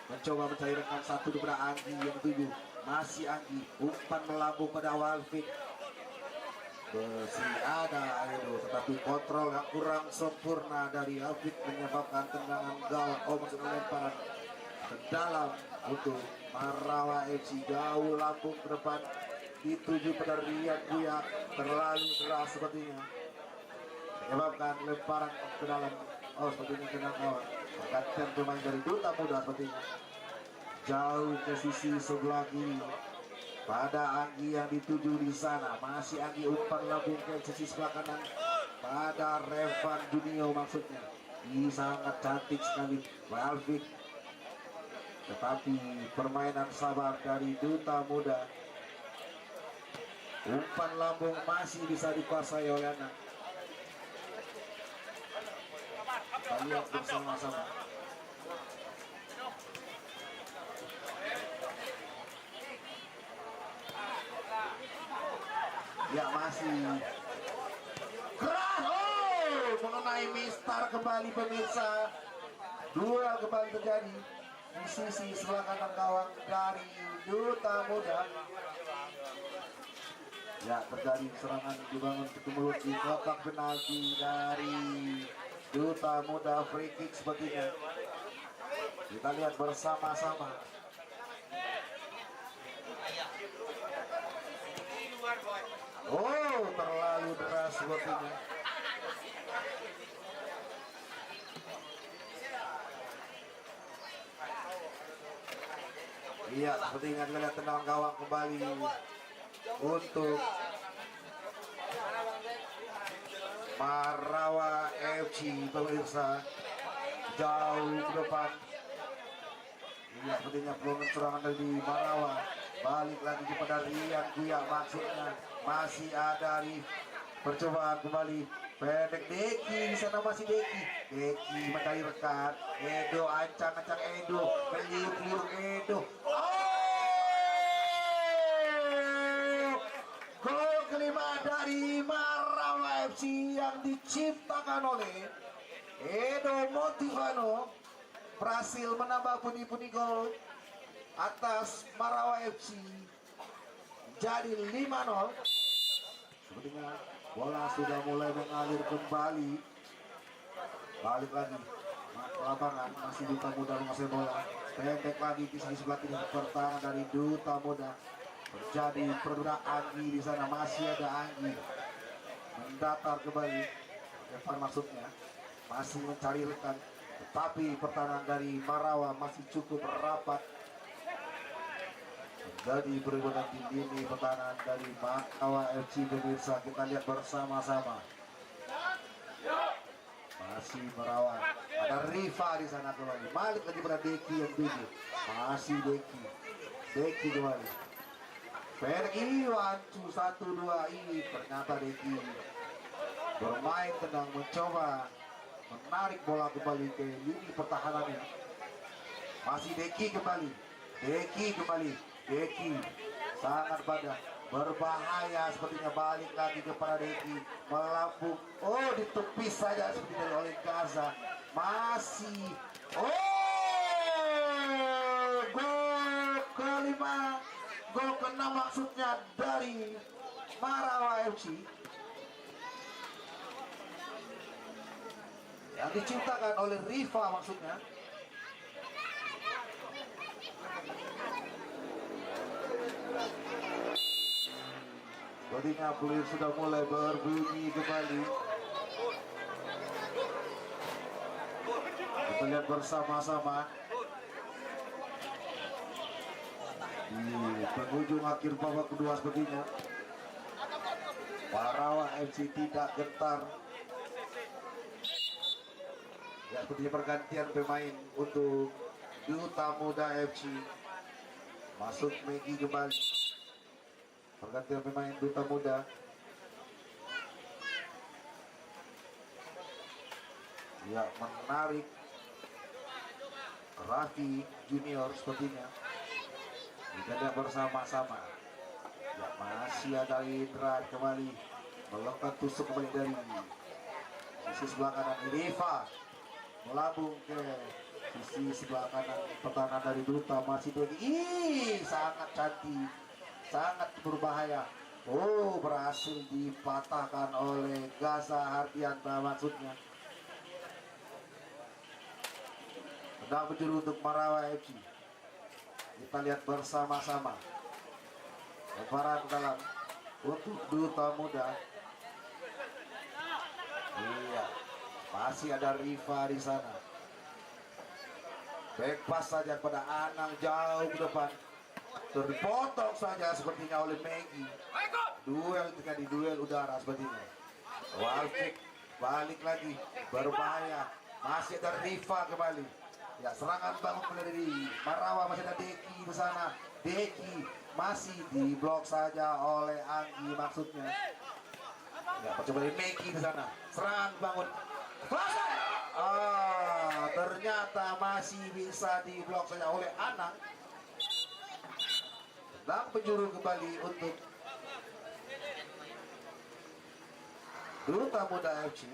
Mencoba mencari rekan satu kepada Anggi yang 7. Masih Anggi, umpan melambung pada Walfik. Besi ada Edo, tetapi kontrol yang kurang sempurna dari Alvin menyebabkan tendangan gawang maksudnya lemparan ke dalam untuk Marawa FC. Jauh lambung ke depan dituju pada Rian Buya, terlalu deras sepertinya menyebabkan lemparan ke dalam. Sepertinya kena gawang. Pergantian pemain dari Duta Muda sepertinya jauh ke sisi sebelah kiri pada Anggi yang dituju di sana. Masih Anggi umpan lambung ke sisi sebelah kanan pada Revan Junio maksudnya. Ini sangat cantik sekali Alvin, tetapi permainan sabar dari Duta Muda. Umpan lambung masih bisa dikuasai oleh anak. Kita lihat bersama-sama. Ya masih keras, mengenai mistar kembali pemirsa. Duel kembali terjadi di sisi sebelah kanan gawang dari Duta Muda. Ya, terjadi serangan dibangun ke mulut di kotak penalti dari Duta Muda. Free kick sepertinya. Kita lihat bersama-sama. Terlalu deras sepertinya. Iya, sepertinya kita lihat tendangan gawang kembali untuk Marawa FC pemirsa, jauh ke depan. Iya, sepertinya peluang serangan dari Marawa. Balik lagi kepada Rian Buya maksudnya. Masih ada di percobaan kembali. Pendek Deki di sana, masih Deki mencari rekan. Edo ancang-ancang Edo, meliuk-liuk Edo. Gol kelima dari Marawa FC yang diciptakan oleh Edo Motivano berhasil menambah pundi-pundi gol atas Marawa FC jadi 5-0. Sepertinya bola sudah mulai mengalir kembali. Balik lagi ke lapangan, masih Duta Muda menguasai bola. Pendek lagi di sisi sebelah kiri, pertahanan dari Duta Muda. Terjadi perbudak Anggi di sana, masih ada Anggi mendatar kembali. Evan maksudnya masih mencari rekan, tetapi pertahanan dari Marawa masih cukup rapat. Jadi perebutan di lini pertahanan dari Marawa FC pemirsa, kita lihat bersama-sama. Masih Marawa, ada Riva di sana kembali. Balik lagi pada Deki yang dulu. Masih Deki kembali. Pergi 1-2 ini ternyata Deki bermain tenang, mencoba menarik bola kembali ke lini pertahanannya. Masih Deki kembali. Deki sangat padat, berbahaya sepertinya. Balik lagi kepada Deki, melambung, ditepis saja seperti dari oleh Gaza. Masih gol kelima, gol ke-6 maksudnya dari Marawa FC yang diciptakan oleh Riva maksudnya. Sepertinya peluit sudah mulai berbunyi kembali. Kita lihat bersama-sama di penghujung akhir babak kedua sepertinya. Marawa FC tidak gentar. Ya, sepertinya pergantian pemain untuk Duta Muda FC. Masuk Megi kembali. Pergantian pemain Duta Muda. Ya, menarik Raffi Junior sepertinya. Kita bersama-sama. Ya, masih ada Indra kembali melakukan tusuk kembali dari sisi sebelah kanan. Riva melambung ke sisi sebelah kanan pertahanan dari Duta. Masih sangat cantik, sangat berbahaya. Oh, berhasil dipatahkan oleh Gaza Hardianta maksudnya. Sedang berjuru untuk Marawa FC. Kita lihat bersama-sama. Lemparan ke dalam untuk Duta Muda. Iya, masih ada Riva di sana. Back pass saja pada Anang jauh ke depan. Terpotong saja sepertinya oleh Maggie. Duel ketika di duel udara sepertinya. Walfik balik lagi, berbahaya. Masih ada Riva kembali. Ya, serangan bangun dari Marawa, masih ada Deki di sana. Deki masih diblok saja oleh Anggi maksudnya. Ya, percoba dari Maggie di sana. Serangan bangun. Ternyata masih bisa diblok saja oleh Anang. Dan penjuru kembali untuk Duta Muda FC.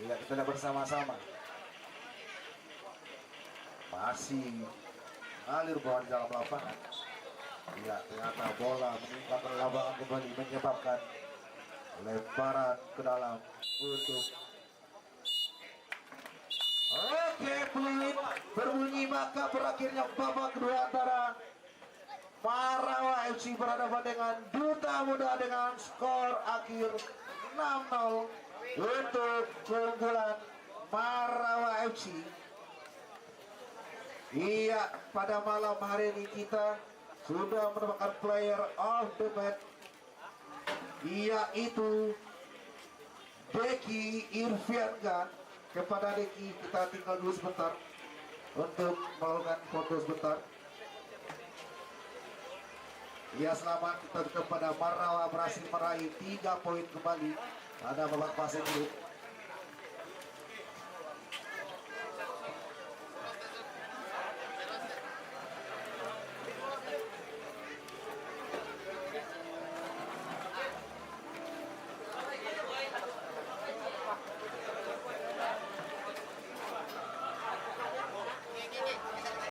Ya, kita lihat bersama-sama. Masih ngalir bola di dalam lapangan. Ya, ternyata bola meninggalkan lapangan kembali, menyebabkan lemparan ke dalam untuk oke, peluit berbunyi, maka berakhirnya babak kedua antara Marawa FC berhadapan dengan Duta Muda dengan skor akhir 6-0 untuk keunggulan Marawa FC. Iya, pada malam hari ini kita sudah mendapatkan player of the match, yaitu Deki Irvianga. Kepada Deki kita tinggal dulu sebentar untuk melakukan foto sebentar. Ya, selamat kita kepada Marawa berhasil meraih 3 poin kembali pada babak fase grup.